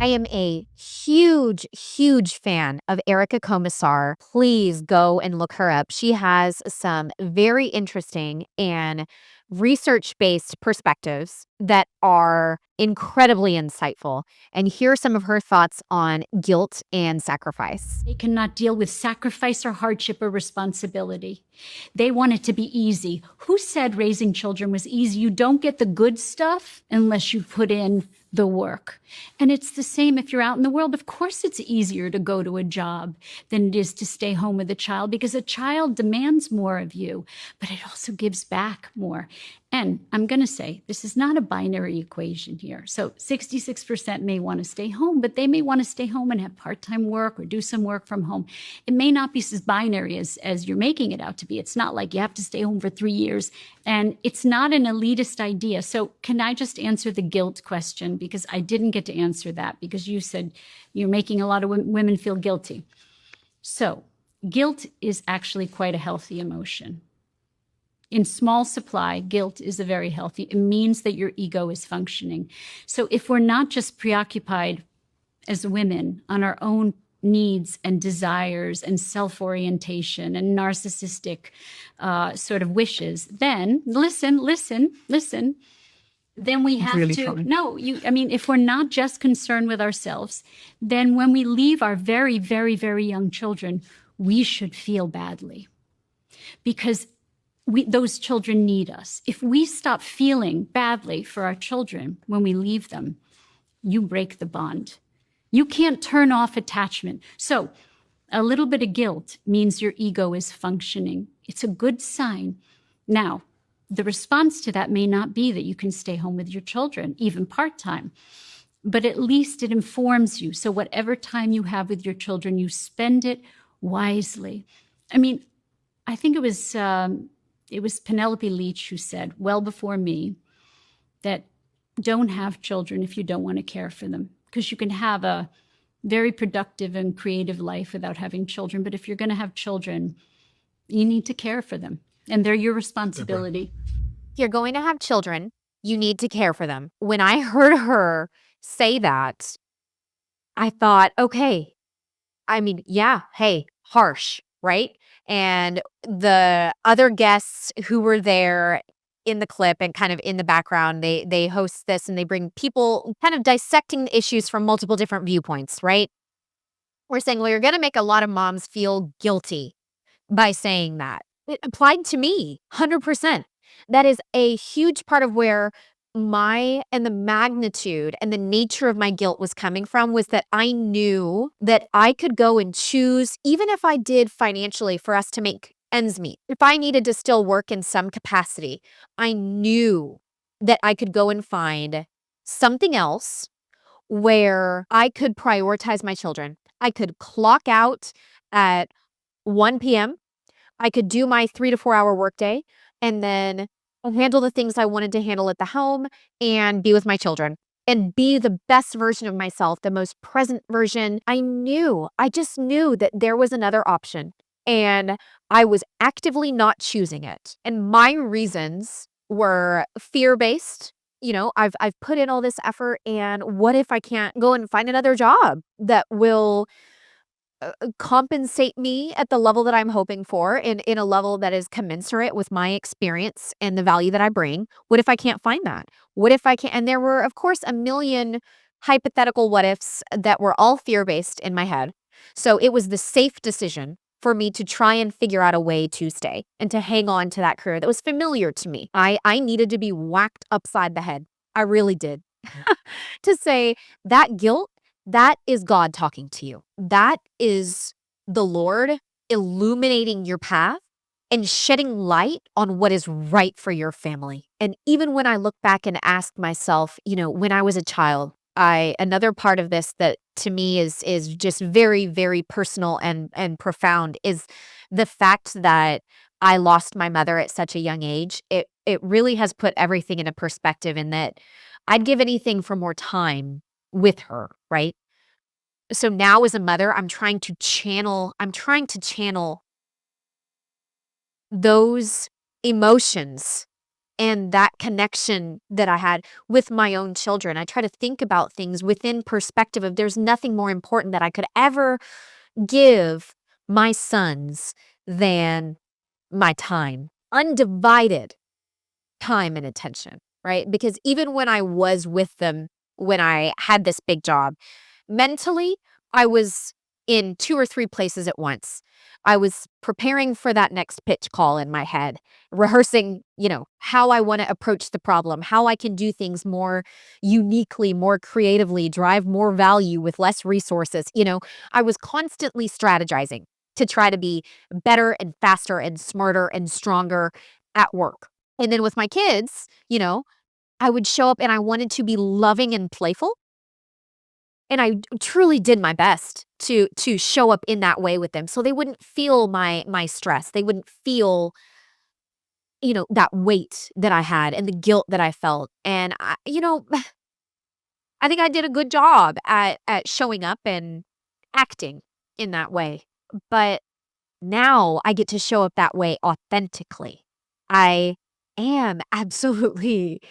I am a huge, huge fan of Erica Komisar. Please go and look her up. She has some very interesting and research-based perspectives that are incredibly insightful. And here are some of her thoughts on guilt and sacrifice. They cannot deal with sacrifice or hardship or responsibility. They want it to be easy. Who said raising children was easy? You don't get the good stuff unless you put in the work. And it's the same if you're out in the world. Of course, it's easier to go to a job than it is to stay home with a child because a child demands more of you, but it also gives back more. And I'm going to say this is not a binary equation here. So 66% may want to stay home, but they may want to stay home and have part-time work or do some work from home. It may not be as binary as you're making it out to be. It's not like you have to stay home for 3 years. And it's not an elitist idea. So can I just answer the guilt question? Because I didn't get to answer that because you said you're making a lot of women feel guilty. So guilt is actually quite a healthy emotion. In small supply, guilt is a very healthy. It means that your ego is functioning. So if we're not just preoccupied as women on our own needs and desires and self-orientation and narcissistic sort of wishes, then listen, then we have really to, trying. no, if we're not just concerned with ourselves, then when we leave our very, very, very young children, we should feel badly because those children need us. If we stop feeling badly for our children when we leave them, you break the bond. You can't turn off attachment. So a little bit of guilt means your ego is functioning. It's a good sign. Now, the response to that may not be that you can stay home with your children, even part-time, but at least it informs you. So whatever time you have with your children, you spend it wisely. I think it was Penelope Leach who said, well before me, that don't have children if you don't want to care for them, because you can have a very productive and creative life without having children. But if you're going to have children, you need to care for them, and they're your responsibility. If you're going to have children, you need to care for them. When I heard her say that, I thought, okay, yeah, hey, harsh, right? And the other guests who were there in the clip and kind of in the background, they host this and they bring people kind of dissecting the issues from multiple different viewpoints, right? We're saying, well, you're going to make a lot of moms feel guilty by saying that. It applied to me 100%. That is a huge part of where the magnitude and the nature of my guilt was coming from, was that I knew that I could go and choose, even if I did financially for us to make ends meet. If I needed to still work in some capacity, I knew that I could go and find something else where I could prioritize my children. I could clock out at 1 p.m. I could do my 3 to 4 hour workday and then handle the things I wanted to handle at the home and be with my children and be the best version of myself, the most present version. I just knew that there was another option and I was actively not choosing it. And my reasons were fear-based. I've put in all this effort, and what if I can't go and find another job that will compensate me at the level that I'm hoping for, in a level that is commensurate with my experience and the value that I bring? What if I can't find that? What if I can't? And there were, of course, a million hypothetical what ifs that were all fear-based in my head. So it was the safe decision for me to try and figure out a way to stay and to hang on to that career that was familiar to me. I needed to be whacked upside the head. I really did. To say that guilt, that is God talking to you. That is the Lord illuminating your path and shedding light on what is right for your family. And even when I look back and ask myself, when I was a child, another part of this that to me is just very, very personal and profound is the fact that I lost my mother at such a young age. It really has put everything into perspective, in that I'd give anything for more time with her, right? So now as a mother, I'm trying to channel those emotions and that connection that I had with my own children. I try to think about things within perspective of there's nothing more important that I could ever give my sons than my time, undivided time and attention, right? Because even when I was with them, when I had this big job, mentally, I was in 2 or 3 places at once. I was preparing for that next pitch call in my head, rehearsing, how I wanna approach the problem, how I can do things more uniquely, more creatively, drive more value with less resources, I was constantly strategizing to try to be better and faster and smarter and stronger at work. And then with my kids, I would show up and I wanted to be loving and playful, and I truly did my best to show up in that way with them so they wouldn't feel my stress. They wouldn't feel, that weight that I had and the guilt that I felt. And I think I did a good job at showing up and acting in that way. But now I get to show up that way authentically. I am absolutely,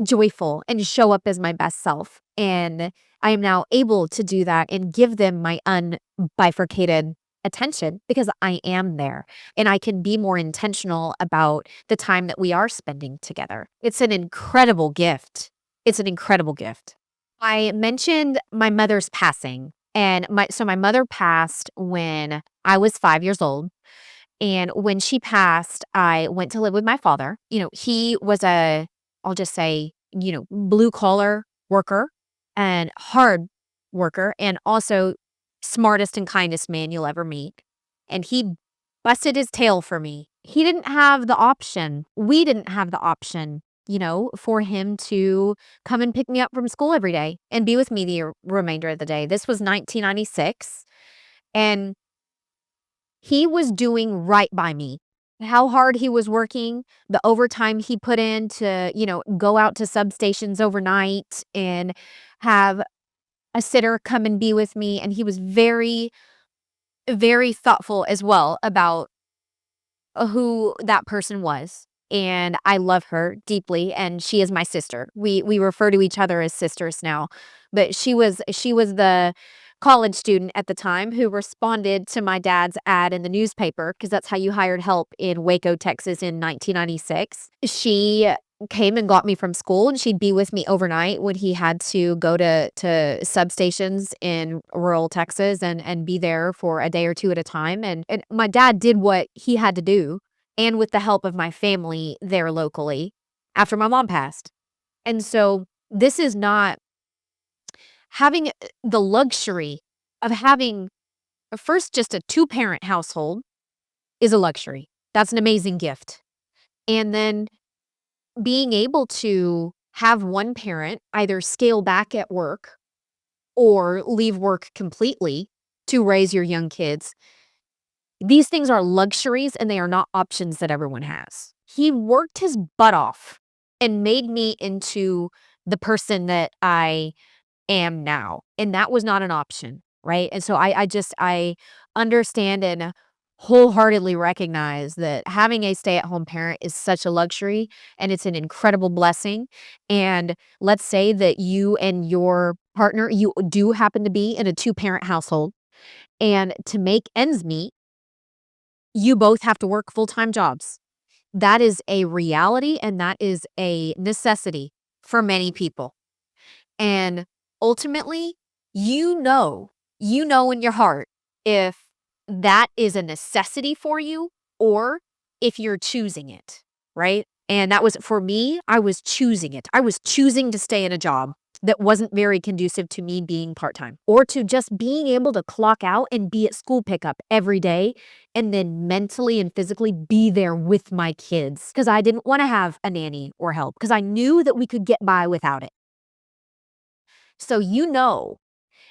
joyful and show up as my best self. And I am now able to do that and give them my unbifurcated attention because I am there and I can be more intentional about the time that we are spending together. It's an incredible gift. It's an incredible gift. I mentioned my mother's passing, and my mother passed when I was 5 years old, and when she passed, I went to live with my father. He was I'll just say, blue collar worker and hard worker, and also smartest and kindest man you'll ever meet. And he busted his tail for me. He didn't have the option. We didn't have the option, for him to come and pick me up from school every day and be with me the remainder of the day. This was 1996. And he was doing right by me. How hard he was working, the overtime he put in to, go out to substations overnight and have a sitter come and be with me. And he was very, very thoughtful as well about who that person was. And I love her deeply, and she is my sister. We refer to each other as sisters now. But she was the college student at the time who responded to my dad's ad in the newspaper, because that's how you hired help in Waco, Texas in 1996. She came and got me from school, and she'd be with me overnight when he had to go to substations in rural Texas and be there for a day or 2 at a time. And my dad did what he had to do, and with the help of my family there locally after my mom passed. And so this is not having the luxury of having first just a two-parent household is a luxury. That's an amazing gift. And then being able to have one parent either scale back at work or leave work completely to raise your young kids. These things are luxuries and they are not options that everyone has. He worked his butt off and made me into the person that I am now, and that was not an option, right? And so I understand and wholeheartedly recognize that having a stay-at-home parent is such a luxury, and it's an incredible blessing. And let's say that you and your partner, you do happen to be in a two-parent household, and to make ends meet, you both have to work full-time jobs. That is a reality, and that is a necessity for many people. And ultimately, you know in your heart if that is a necessity for you or if you're choosing it, right? And that was for me, I was choosing it. I was choosing to stay in a job that wasn't very conducive to me being part-time or to just being able to clock out and be at school pickup every day and then mentally and physically be there with my kids because I didn't want to have a nanny or help because I knew that we could get by without it. So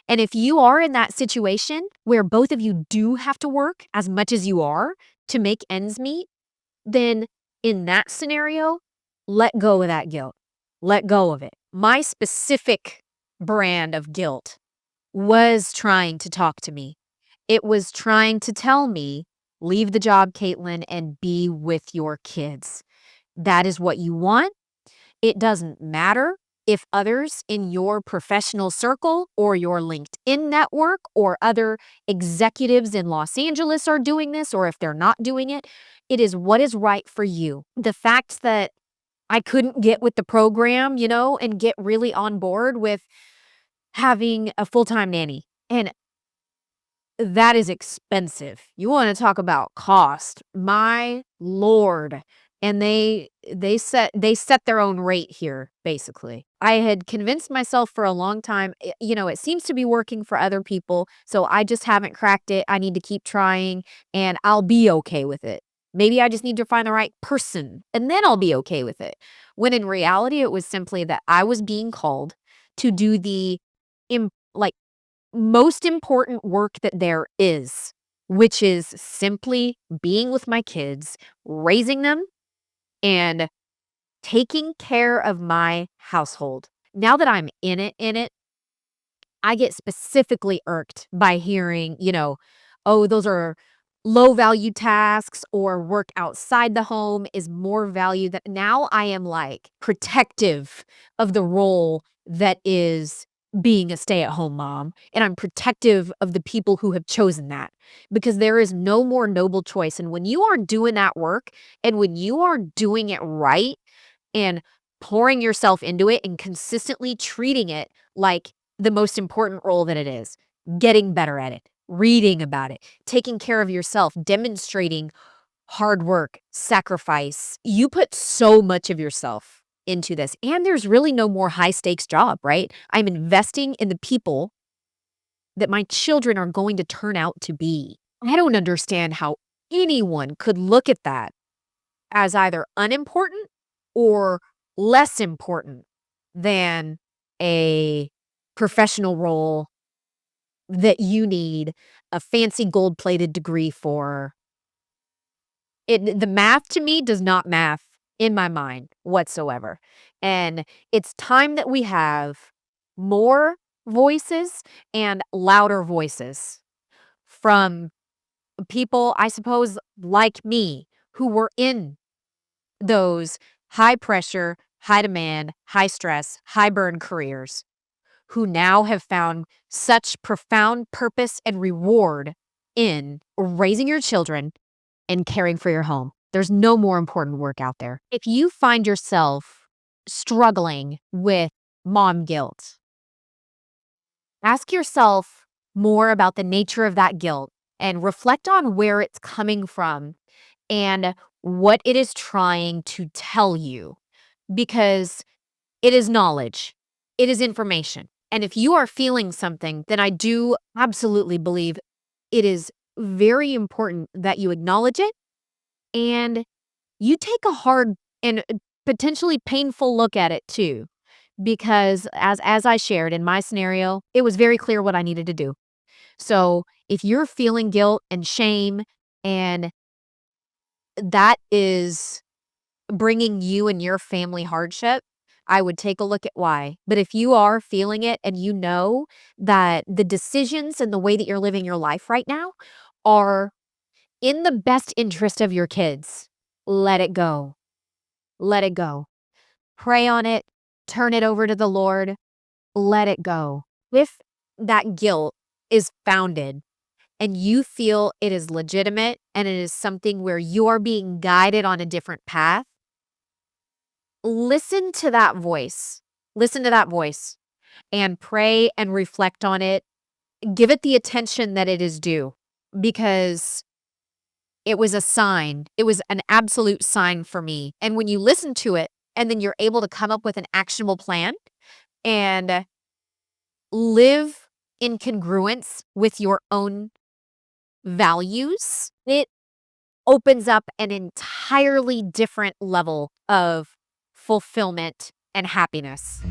and if you are in that situation where both of you do have to work as much as you are to make ends meet, then in that scenario, let go of that guilt. Let go of it. My specific brand of guilt was trying to talk to me. It was trying to tell me, leave the job, Caitlin, and be with your kids. that is what you want. It doesn't matter if others in your professional circle or your LinkedIn network or other executives in Los Angeles are doing this or if they're not doing it. It is what is right for you. The fact that I couldn't get with the program, and get really on board with having a full-time nanny. And that is expensive. You wanna talk about cost. My lord. And they set their own rate here, basically. I had convinced myself for a long time, it seems to be working for other people, so I just haven't cracked it. I need to keep trying, and I'll be okay with it. Maybe I just need to find the right person, and then I'll be okay with it. When in reality, it was simply that I was being called to do the like, most important work that there is, which is simply being with my kids, raising them, and taking care of my household. Now that I'm in it, I get specifically irked by hearing, oh, those are low value tasks or work outside the home is more value that now I am like protective of the role that is being a stay-at-home mom, and I'm protective of the people who have chosen that because there is no more noble choice. And when you are doing that work and when you are doing it right and pouring yourself into it and consistently treating it like the most important role that it is, getting better at it, reading about it, taking care of yourself, demonstrating hard work, sacrifice. You put so much of yourself into this, and there's really no more high stakes job, right? I'm investing in the people that my children are going to turn out to be. I don't understand how anyone could look at that as either unimportant or less important than a professional role that you need a fancy gold-plated degree for. The math to me does not math in my mind whatsoever, and it's time that we have more voices and louder voices from people, I suppose, like me, who were in those high pressure, high demand, high stress, high burn careers who now have found such profound purpose and reward in raising your children and caring for your home. There's no more important work out there. If you find yourself struggling with mom guilt, ask yourself more about the nature of that guilt and reflect on where it's coming from and what it is trying to tell you because it is knowledge, it is information. And if you are feeling something, then I do absolutely believe it is very important that you acknowledge it and you take a hard and potentially painful look at it too. Because as I shared in my scenario, it was very clear what I needed to do. So if you're feeling guilt and shame and that is bringing you and your family hardship, I would take a look at why. But if you are feeling it and you know that the decisions and the way that you're living your life right now are in the best interest of your kids, let it go. Let it go. Pray on it, turn it over to the Lord, let it go. If that guilt is founded and you feel it is legitimate and it is something where you are being guided on a different path, listen to that voice. Listen to that voice and pray and reflect on it. Give it the attention that it is due because it was a sign. It was an absolute sign for me. And when you listen to it and then you're able to come up with an actionable plan and live in congruence with your own values, it opens up an entirely different level of fulfillment and happiness.